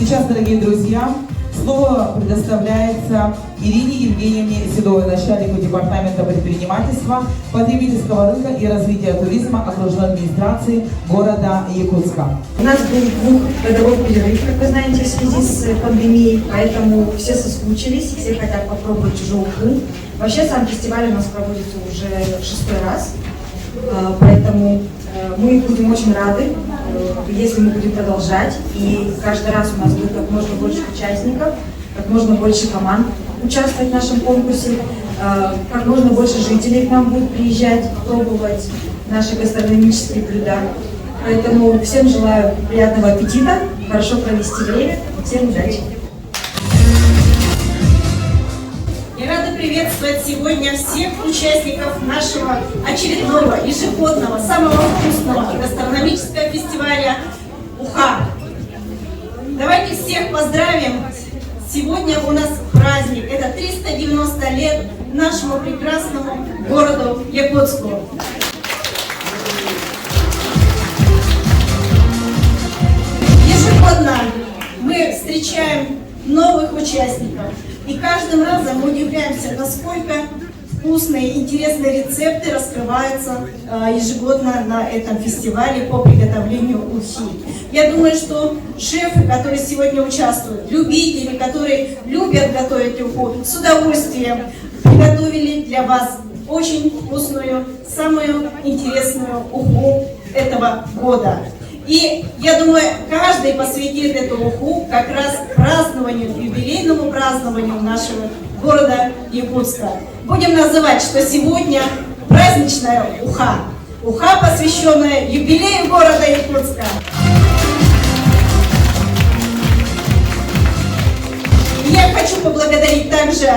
Сейчас, дорогие друзья, слово предоставляется Ирине Евгеньевне Седовой, начальнику департамента предпринимательства, потребительского рынка и развития туризма окружной администрации города Якутска. У нас был двухгодовой перерыв, как вы знаете, в связи с пандемией, поэтому все соскучились, все хотят попробовать чужой уху. Вообще сам фестиваль у нас проводится уже в 6-й раз, поэтому мы будем очень рады, если мы будем продолжать, и каждый раз у нас будет как можно больше участников, как можно больше команд участвовать в нашем конкурсе, как можно больше жителей к нам будет приезжать, пробовать наши гастрономические блюда. Поэтому всем желаю приятного аппетита, хорошо провести время, всем удачи! Я рада приветствовать сегодня всех участников нашего очередного ежегодного, самого вкусного гастрономического фестиваля «Уха». Давайте всех поздравим! Сегодня у нас праздник. Это 390 лет нашему прекрасному городу Якутску. Ежегодно мы встречаем новых участников. И каждым разом мы удивляемся, насколько вкусные, интересные рецепты раскрываются ежегодно на этом фестивале по приготовлению ухи. Я думаю, что шефы, которые сегодня участвуют, любители, которые любят готовить уху, с удовольствием приготовили для вас очень вкусную, самую интересную уху этого года. И я думаю, каждый посвятит эту уху как раз празднованию, юбилейному празднованию нашего города Якутска. Будем называть, что сегодня праздничная уха. Уха, посвященная юбилею города Якутска. И я хочу поблагодарить также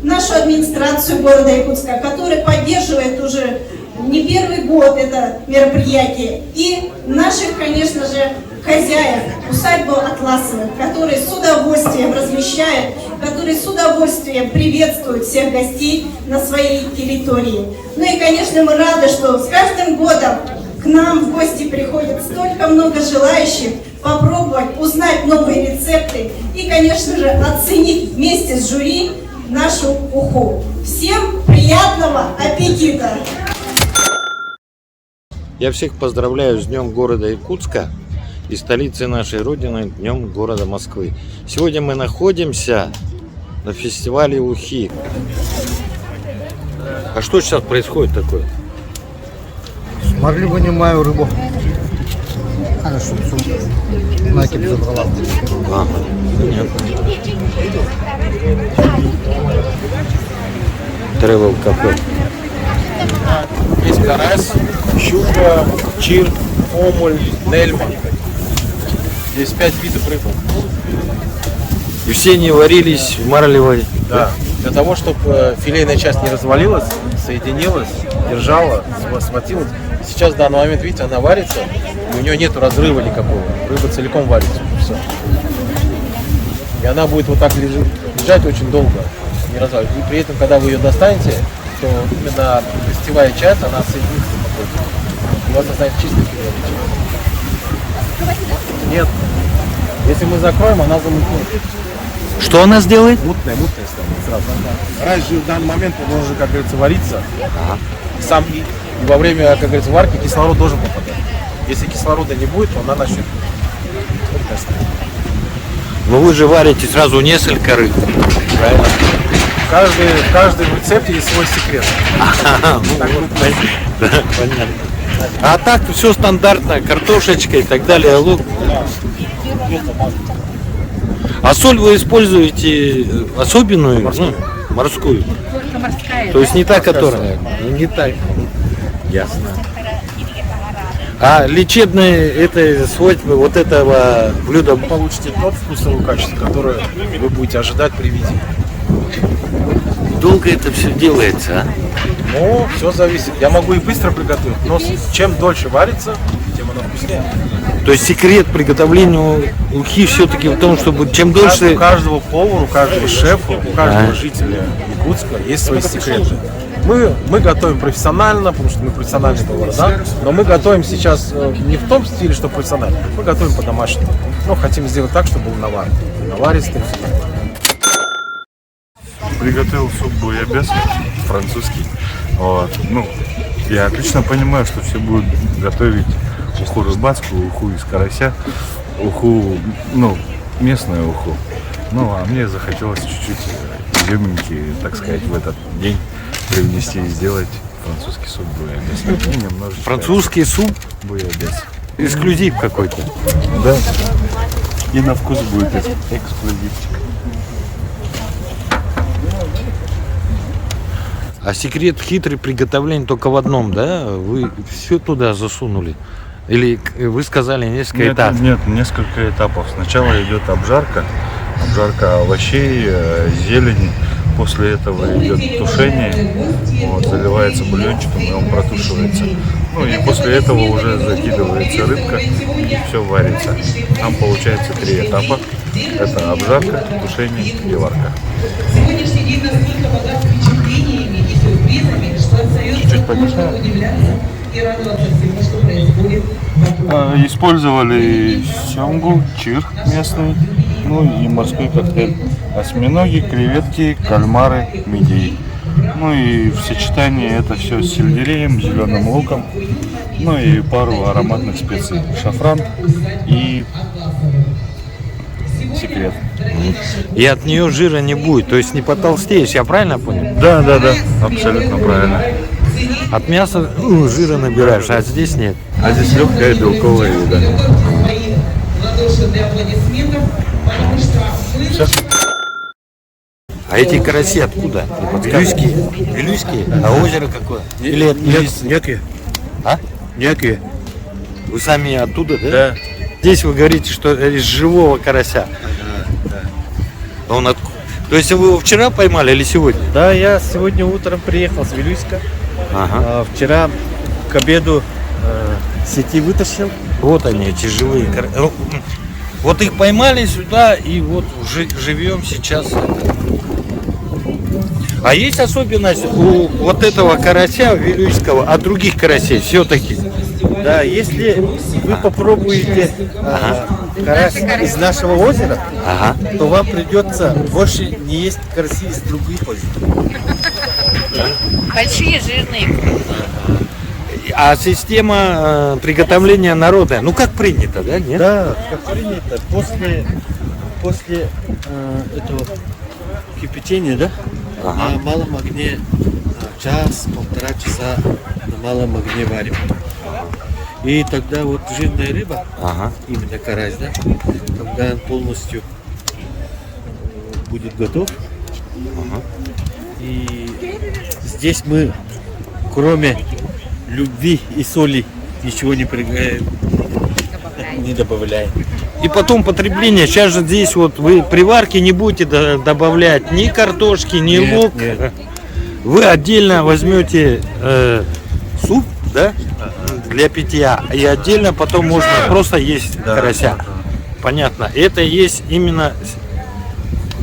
нашу администрацию города Якутска, которая поддерживает уже не первый год это мероприятие, и наших, конечно же, хозяев усадьбы Атласовых, которые с удовольствием размещают, которые с удовольствием приветствуют всех гостей на своей территории. Ну и, конечно, мы рады, что с каждым годом к нам в гости приходит столько много желающих попробовать, узнать новые рецепты и, конечно же, оценить вместе с жюри нашу уху. Всем приятного аппетита! Я всех поздравляю с Днем города Якутска и столицы нашей Родины, Днем города Москвы. Сегодня мы находимся на фестивале ухи. А что сейчас происходит такое? Смогли вынимаю рыбу. Она что, на кип забрала. Ага, понятно. Travel кафе. Есть карась, щука, чир, омуль, нельма. Здесь 5 видов рыбы. И все не варились в марлевой. Да. Для того, чтобы филейная часть не развалилась, соединилась, держала, схватилась. Сейчас в данный момент, видите, она варится, и у нее нет разрыва никакого. Рыба целиком варится. Все. И она будет вот так лежать очень долго, не разваливаться. И при этом, когда вы ее достанете, то именно гостевая часть, она соединится потом. У вас останется чистый филе. Нет. Если мы закроем, она замутнет. Что она сделает? Мутная станет сразу. Раньше в данный момент он должен, как говорится, вариться. Сам и во время, как говорится, варки кислород должен попадать. Если кислорода не будет, то она начнет мутная стать. Но вы же варите сразу несколько рыб. Правильно. В каждом рецепте есть свой секрет. Понятно. А так все стандартно, картошечка и так далее, лук. А соль вы используете особенную? Морскую. Морскую. То есть не та, которая? Не та. Ясно. А лечебные это свойства вот этого блюда? Вы получите тот вкусовое качество, которое вы будете ожидать при виде. Долго это все делается, а? Ну, все зависит. Я могу и быстро приготовить, но чем дольше варится, тем оно вкуснее. То есть секрет приготовления ухи все-таки в том, чтобы чем дольше... У каждого повара, у каждого шефа, у каждого жителя Якутска есть свои секреты. Мы готовим профессионально, потому что мы профессиональный повар, да? Но мы готовим сейчас не в том стиле, что профессионально. Мы готовим по-домашнему. Но хотим сделать так, чтобы был наваристый. Приготовил суп буябес французский. Вот. Ну, я отлично понимаю, что все будут готовить уху рыбацкую, уху из карася, уху, ну, местную уху. Ну, а мне захотелось чуть-чуть изюминки, так сказать, в этот день привнести и сделать французский суп буябес. И немножечко Французский суп? буябес. Эксклюзив какой-то. Да. И на вкус будет эксклюзивчик. А секрет хитрый приготовления только в одном, да? Вы все туда засунули? Или вы сказали несколько этапов? Нет, несколько этапов. Сначала идет обжарка овощей, зелени. После этого идет тушение, вот, заливается бульончиком, и он протушивается. Ну и после этого уже закидывается рыбка, и все варится. Там получается 3 этапа. Это обжарка, тушение и варка. Сегодняшний день настолько богат впечатлениями и сюрпризами, что остается только удивляться и радоваться всему, что происходит вокруг. Использовали семгу, чир местный, ну и морской коктейль. Осьминоги, креветки, кальмары, мидии. Ну и в сочетании это все с сельдереем, зеленым луком, ну и пару ароматных специй. Шафран и секрет. И от нее жира не будет, то есть не потолстеешь, я правильно понял? Да, абсолютно правильно. От мяса жира набираешь, а здесь нет. А здесь легкая белковая еда. А эти караси откуда? Вилюйские? Вилюйские? А озеро какое? Или это Некие. А? Некие. Вы сами оттуда, да? Да. Здесь вы говорите, что из живого карася. Да. А он То есть вы его вчера поймали или сегодня? Да, я сегодня утром приехал с Вилюйска. Ага. Вчера к обеду сети вытащил. Вот они, эти живые караси. Вот их поймали сюда и вот живем сейчас. А есть особенность у вот этого карася вилюйского от других карасей все-таки? Да, если вы попробуете карась из нашего озера, то вам придется больше не есть караси из других озер. Большие, жирные. А система приготовления народа, ну как принято, да? Нет? Да, как принято. После этого кипячения, да, на малом огне час-полтора часа на малом огне варим. И тогда вот жирная рыба, именно карась, да, когда он полностью будет готов. И здесь мы, кроме любви и соли, ничего не добавляем. И потом потребление. Сейчас же здесь вот вы при варке не будете добавлять ни картошки, ни лук. Нет. Вы отдельно возьмете суп, да, для питья, и отдельно потом можно просто есть карася. Понятно. Это есть именно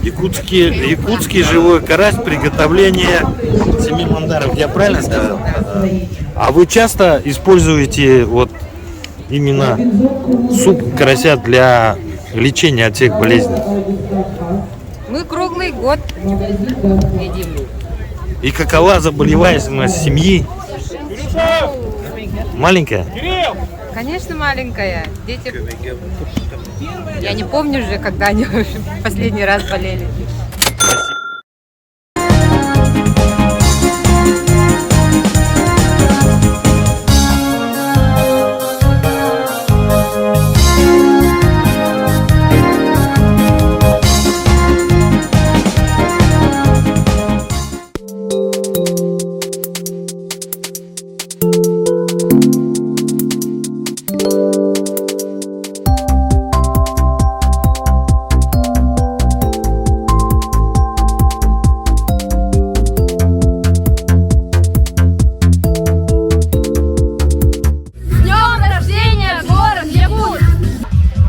якутский живой карась, приготовление семи мандаров. Я правильно сказал? А вы часто используете вот именно суп карася для лечения от всех болезней? Мы круглый год едим. И какова заболеваемость семьи? Маленькая? Конечно, маленькая. Дети... Я не помню уже, когда они последний раз болели.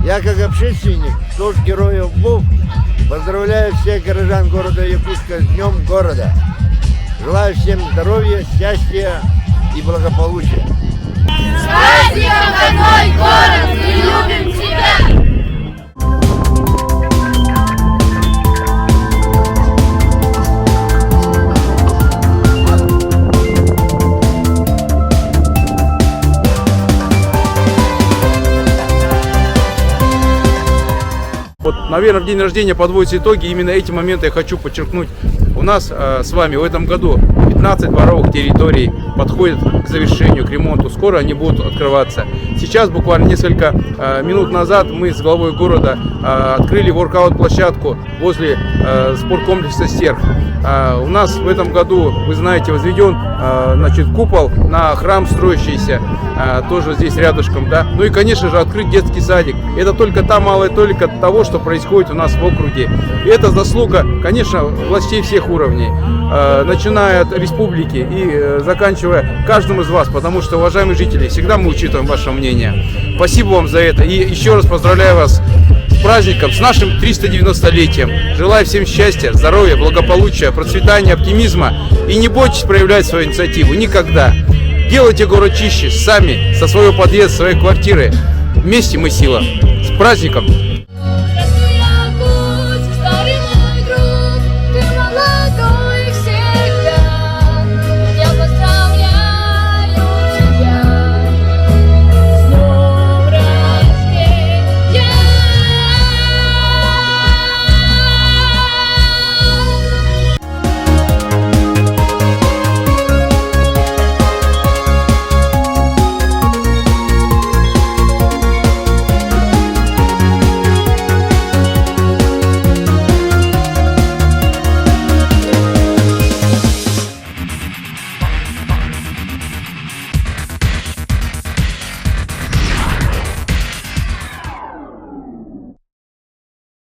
Я, как общественник, служб героев БУ, поздравляю всех горожан города Якутска с Днем города. Желаю всем здоровья, счастья и благополучия. С праздником, родной город! Мы любим тебя! Вот, наверное, в день рождения подводятся итоги. Именно эти моменты я хочу подчеркнуть. У нас с вами в этом году 15 дворовых территорий подходят к завершению, к ремонту. Скоро они будут открываться. Сейчас, буквально несколько минут назад, мы с главой города открыли воркаут-площадку возле спорткомплекса «Стерх». У нас в этом году, вы знаете, возведен купол на храм строящийся, тоже здесь рядышком, да. Ну и, конечно же, открыт детский садик. Это только та малая толика того, что происходит у нас в округе. И это заслуга, конечно, властей всех уровней, начиная от республики и заканчивая каждым из вас, потому что, уважаемые жители, всегда мы учитываем ваше мнение. Спасибо вам за это. И еще раз поздравляю вас с праздником, с нашим 390-летием. Желаю всем счастья, здоровья, благополучия, процветания, оптимизма. И не бойтесь проявлять свою инициативу. Никогда. Делайте город чище сами, со своего подъезда, своей квартиры. Вместе мы сила. С праздником!